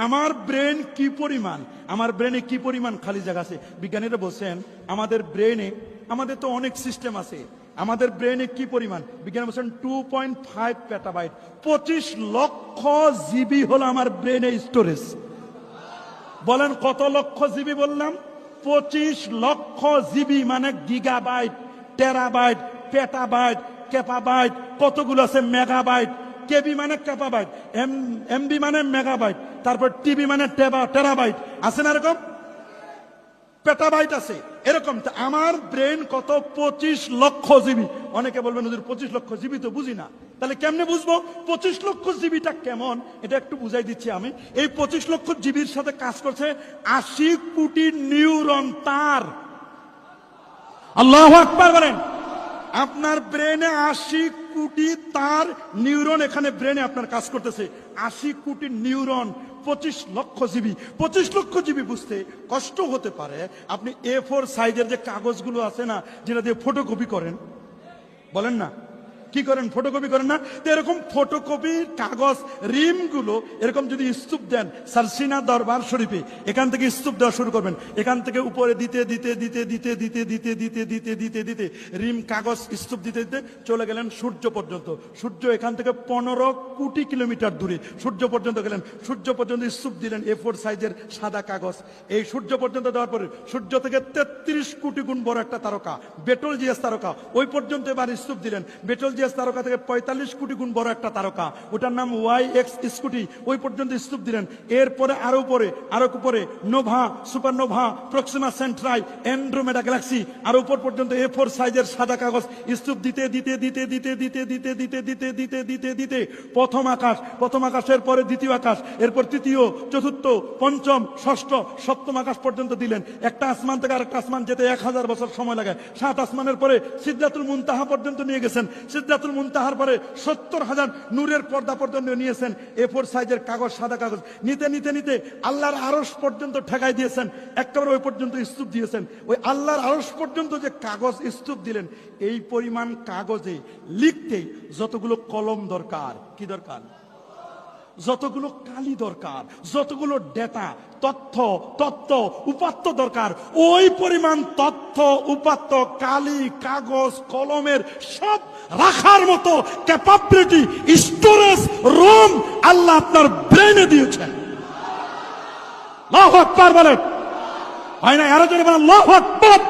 আমার ব্রেন কি পরিমাণ, আমার ব্রেনে কি পরিমাণ খালি জায়গা আছে? বিজ্ঞানীরা বলছেন আমাদের ব্রেনে, আমাদের তো অনেক সিস্টেম আছে, আমাদের ব্রেনে কি পরিমাণ? বিজ্ঞানী বলছেন 2.5 পেটাবাইট, 25 লক্ষ জিবি হলো আমার ব্রেনে স্টোরেজ। বলেন কত লক্ষ জিবি বললাম? 25 লক্ষ জিবি, মানে গিগাবাইট, টেরাবাইট, পেটাবাইট, ক্যাপাবাইট, কতগুলো আছে মেগাবাইট। কেবি মানে ক্যাপাবাইট, এমবি মানে মেগাবাইট, তারপর টিবি মানে টেরাবাইট, আছে না এরকম? পেটাবাইট আছে এরকম। আমার ব্রেন কত? 25 লক্ষ জিবি। অনেকে বলবেন হুজুর 25 লক্ষ জিবি তো বুঝি না। তাহলে কেমনে বুঝবো 25 লক্ষ জিবিটা কেমন? এটা একটু বুঝাই দিচ্ছি আমি। এই 25 লক্ষ জিবির সাথে কাজ করছে 80 কোটি নিউরন তার। আল্লাহু আকবার বলেন। আপনার ব্রেনে 80 কোটি তার নিউরন, এখানে ব্রেনে আপনার কাজ করতেছে 80 কোটি নিউরন, 25 লক্ষ জিবি। 25 লক্ষ জিবি বুঝতে কষ্ট হতে পারে। আপনি A4 সাইজের যে কাগজগুলো আছে না, যেটা দিয়ে ফটোকপি করেন, বলেন না কি করেন? ফটোকপি করেন না? তো এরকম ফটোকপির কাগজ রিম গুলো এরকম যদি স্তূপ দেন সারসিনা দরবার শরীফে, এখান থেকে স্তূপ দেওয়া শুরু করবেন, এখান থেকে উপরে দিতে দিতে দিতে দিতে দিতে দিতে দিতে দিতে দিতে দিতে রিম কাগজ স্তূপ দিতে দিতে চলে গেলেন সূর্য পর্যন্ত। সূর্য এখান থেকে 15 কোটি কিলোমিটার দূরে সূর্য পর্যন্ত গেলেন। সূর্য পর্যন্ত স্তূপ দিলেন A4 সাইজের সাদা কাগজ। এই সূর্য পর্যন্ত দেওয়ার পরে সূর্য থেকে 33 কোটি গুণ বড় একটা তারকা, বেটলজিয়াস তারকা, ওই পর্যন্ত এবার স্তূপ দিলেন। বেটলজিয়াস তারকা থেকে 45 কোটি গুণ বড় একটা তারকা, ওটার নাম YX স্কুটি, ওই পর্যন্ত স্তূপ দিলেন। এরপরে আরো উপরে nova, supernova, Proxima Centauri, Andromeda galaxy, আর উপর পর্যন্ত A4 সাইজের সাদা কাগজ স্তূপ দিতে দিতে দিতে দিতে দিতে দিতে দিতে দিতে দিতে দিতে দিতে প্রথম আকাশের পরে দ্বিতীয় আকাশ, এরপর তৃতীয়, চতুর্থ, পঞ্চম, ষষ্ঠ, সপ্তম আকাশ পর্যন্ত দিলেন। একটা আসমান থেকে আরেকটা আসমান যেতে 1000 বছর সময় লাগে। 7 আসমানের পরে সিদরাতুল মুনতাহা পর্যন্ত নিয়ে গেছেন। সিদরাতুল মুনতাহার পরে 70,000 নূরের পর্দা পর্যন্ত নিয়েছেন। A4 সাইজের কাগজ, সাদা কাগজ নিতে নিতে নিতে আল্লাহর আরশ পর্যন্ত ঠেকাই দিয়েছেন। একেবারে ওই পর্যন্ত স্তূপ দিয়েছেন। ওই আল্লাহর আরশ পর্যন্ত যে কাগজ স্তূপ দিলেন, এই পরিমাণ কাগজে লিখতে যতগুলো কলম দরকার, কি দরকার? যতগুলো কালি দরকার, যতগুলো ডেটা, তথ্য উপাত্ত দরকার, ওই পরিমাণ তথ্য, উপাত্ত, কালি, কাগজ, কলমের সব রাখার মতো ক্যাপাবিলিটি, স্টোরেজ রুম আল্লাহ আপনার ব্রেনে দিয়েছেন। আল্লাহু আকবার বলেন। হয় না? আরো জোরে বলেন আল্লাহু আকবার।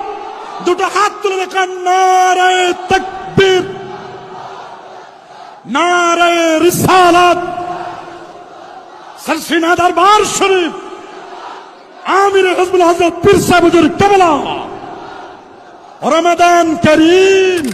দুটো হাত তুলে রাখেন, নারে তাকবীর, নারে রিসালাত, सरसीना दरबार शरीफ, आमिर हिज़्बुल हज़रत पीर साहब हुजूर क़िबला, रमज़ान करीम।